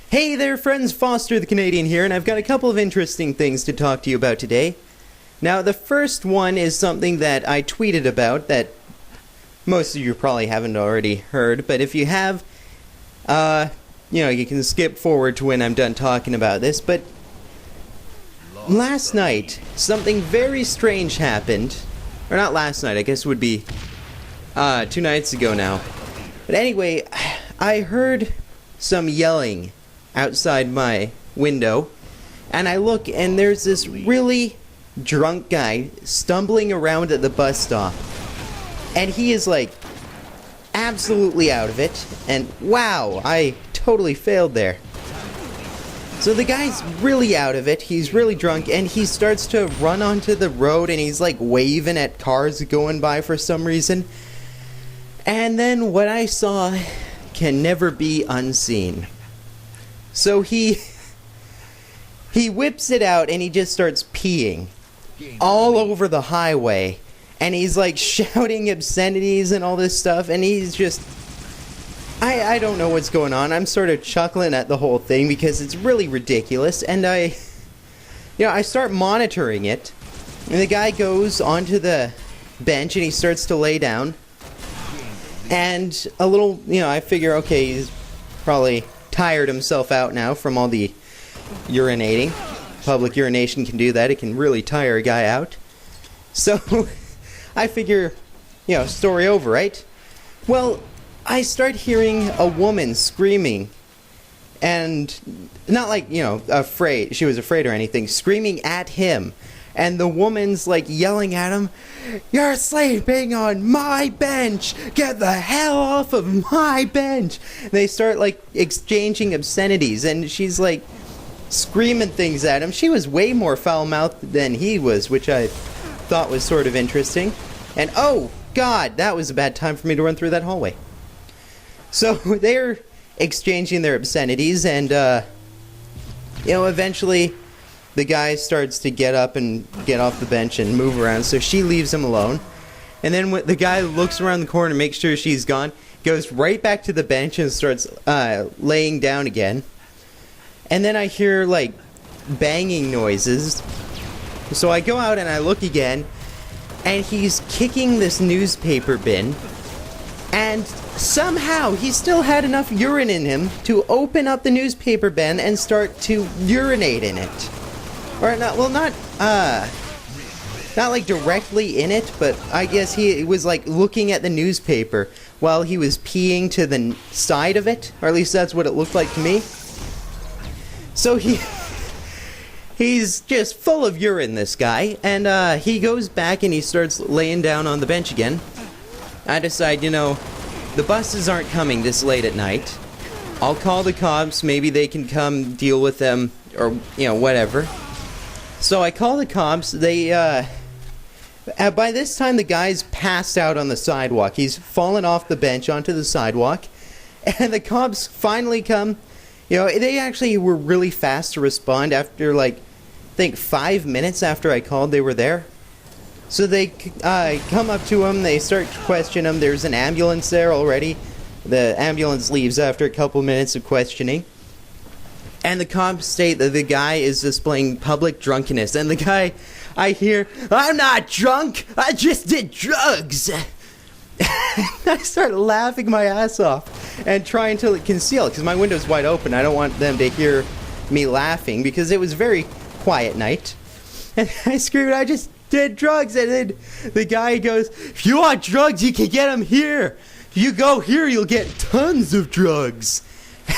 Hey there friends, Foster the Canadian here, and I've got a couple of interesting things to talk to you about today. Now, the first one is something that I tweeted about that most of you probably haven't already heard, but if you have, you can skip forward to when I'm done talking about this, but last night, something very strange happened. Or not last night, I guess it would be 2 nights ago now. But anyway, I heard some yelling outside my window, and I look and there's this really drunk guy stumbling around at the bus stop, and he is like absolutely out of it, and wow, I totally failed there. So the guy's really out of it, he's really drunk, and he starts to run onto the road and he's like waving at cars going by for some reason. And then what I saw can never be unseen. So he whips it out and he just starts peeing all over the highway, and he's like shouting obscenities and all this stuff, and he's just I don't know what's going on. I'm sort of chuckling at the whole thing because it's really ridiculous, and I start monitoring it, and the guy goes onto the bench and he starts to lay down, and a little, I figure, okay, he's probably tired himself out now from all the urinating. Public urination can do that. It can really tire a guy out. So I figure, story over, right? Well, I start hearing a woman screaming, and not like, afraid, she was afraid or anything, screaming at him. And the woman's like yelling at him, "You're sleeping on my bench! Get the hell off of my bench!" And they start like exchanging obscenities, and she's like screaming things at him. She was way more foul-mouthed than he was, which I thought was sort of interesting. And oh god, that was a bad time for me to run through that hallway. So they're exchanging their obscenities, and eventually the guy starts to get up and get off the bench and move around, so she leaves him alone. And then when the guy looks around the corner to make sure she's gone, goes right back to the bench and starts laying down again. And then I hear, like, banging noises. So I go out and I look again, and he's kicking this newspaper bin, and somehow he still had enough urine in him to open up the newspaper bin and start to urinate in it. Or not, well, not like directly in it, but I guess he was like looking at the newspaper while he was peeing to the side of it, or at least that's what it looked like to me. So he's just full of urine, this guy, and he goes back and he starts laying down on the bench again. I decide, the buses aren't coming this late at night. I'll call the cops, maybe they can come deal with them, or, whatever. So I call the cops. They, by this time the guy's passed out on the sidewalk. He's fallen off the bench onto the sidewalk, and the cops finally come. They actually were really fast to respond. After, I think 5 minutes after I called, they were there. So they come up to him, they start questioning him. There's an ambulance there already. The ambulance leaves after a couple minutes of questioning. And the cops state that the guy is displaying public drunkenness. And the guy, I hear, "I'm not drunk, I just did drugs." I start laughing my ass off and trying to conceal it, because my window's wide open. I don't want them to hear me laughing, because it was a very quiet night. And I screamed, "I just did drugs." And then the guy goes, "If you want drugs, you can get them here. If you go here, you'll get tons of drugs."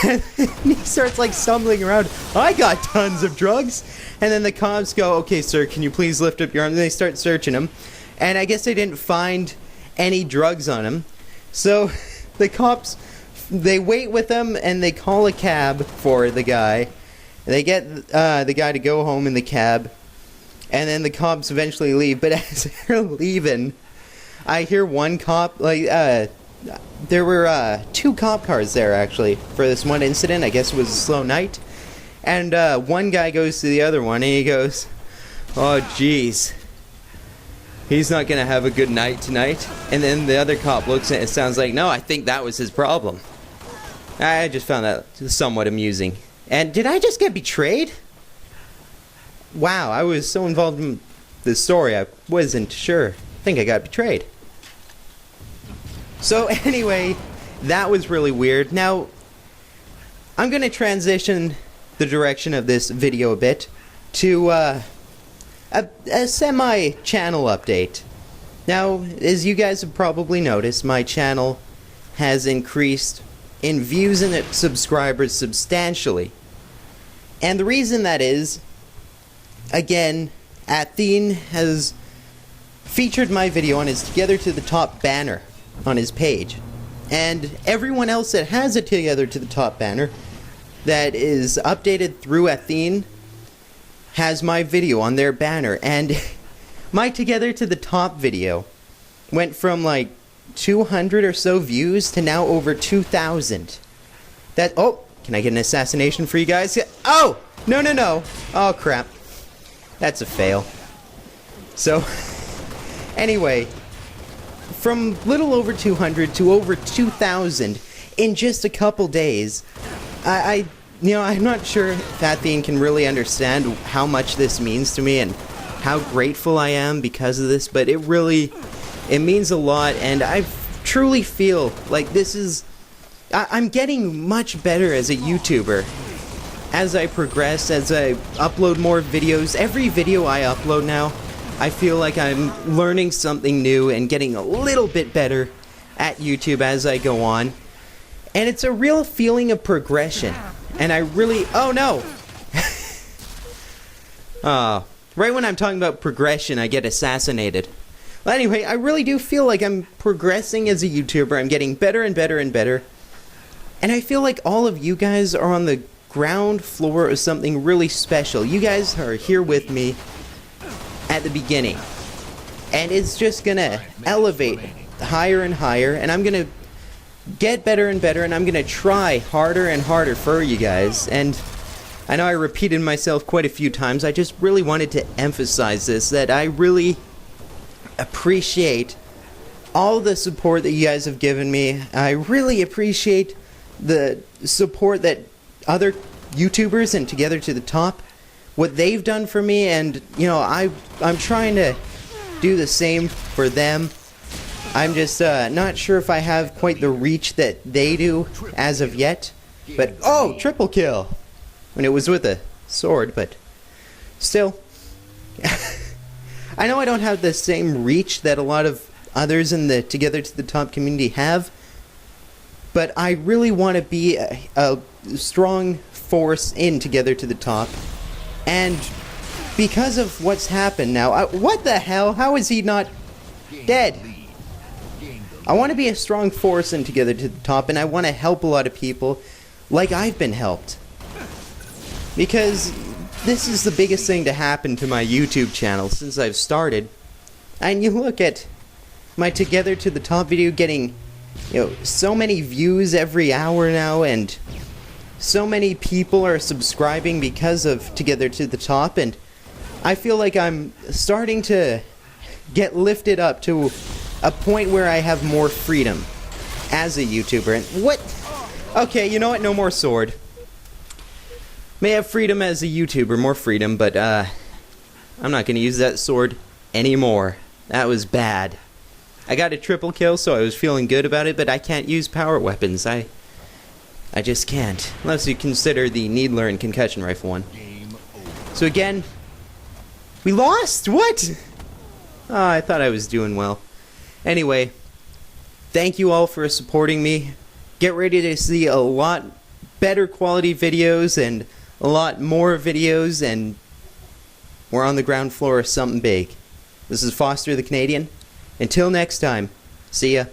And he starts stumbling around. "I got tons of drugs." And then the cops go, "Okay, sir, can you please lift up your arm?" And they start searching him. And I guess they didn't find any drugs on him. So the cops, they wait with him and they call a cab for the guy. They get the guy to go home in the cab. And then the cops eventually leave. But as they're leaving, I hear one cop, there were 2 cop cars there, actually, for this one incident. I guess it was a slow night. And one guy goes to the other one, and he goes, "Oh, jeez, he's not going to have a good night tonight." And then the other cop looks at it and sounds like, "No, I think that was his problem." I just found that somewhat amusing. And did I just get betrayed? Wow, I was so involved in the story, I wasn't sure. I think I got betrayed. So anyway, that was really weird. Now, I'm going to transition the direction of this video a bit to a semi-channel update. Now, as you guys have probably noticed, my channel has increased in views and subscribers substantially. And the reason that is, again, Athene has featured my video on his Together to the Top banner on his page. And everyone else that has a Together to the Top banner that is updated through Athene has my video on their banner. And my Together to the Top video went from like 200 or so views to now over 2,000. That, oh, can I get an assassination for you guys? Oh, no. Oh, crap. That's a fail. So, anyway, from little over 200 to over 2,000 in just a couple days, I'm not sure if Athene can really understand how much this means to me and how grateful I am because of this, but it means a lot, and I truly feel like this is... I'm getting much better as a YouTuber. As I progress, as I upload more videos, every video I upload now, I feel like I'm learning something new and getting a little bit better at YouTube as I go on. And it's a real feeling of progression. And I really... Oh, no! Right when I'm talking about progression, I get assassinated. Well, anyway, I really do feel like I'm progressing as a YouTuber. I'm getting better and better and better. And I feel like all of you guys are on the ground floor of something really special. You guys are here with me at the beginning. And it's just gonna elevate higher and higher. And I'm gonna get better and better. And I'm gonna try harder and harder for you guys. And I know I repeated myself quite a few times. I just really wanted to emphasize this, that I really appreciate all the support that you guys have given me. I really appreciate the support that other YouTubers and Together to the Top, what they've done for me, and I'm trying to do the same for them. I'm just not sure if I have quite the reach that they do as of yet, but oh, triple kill! I mean, it was with a sword, but still. I know I don't have the same reach that a lot of others in the Together to the Top community have, but I really want to be a strong force in Together to the Top. And because of what's happened now, what the hell? How is he not dead? I want to be a strong force in Together to the Top, and I want to help a lot of people like I've been helped. Because this is the biggest thing to happen to my YouTube channel since I've started. And you look at my Together to the Top video getting, so many views every hour now, and so many people are subscribing because of Together to the Top, and I feel like I'm starting to get lifted up to a point where I have more freedom as a YouTuber. And what? Okay, you know what? No more sword. May have freedom as a YouTuber, more freedom, but I'm not going to use that sword anymore. That was bad. I got a triple kill, so I was feeling good about it, but I can't use power weapons. I just can't. Unless you consider the Needler and Concussion Rifle one. So again, we lost? What? Oh, I thought I was doing well. Anyway, thank you all for supporting me. Get ready to see a lot better quality videos and a lot more videos, and we're on the ground floor of something big. This is Foster the Canadian. Until next time, see ya.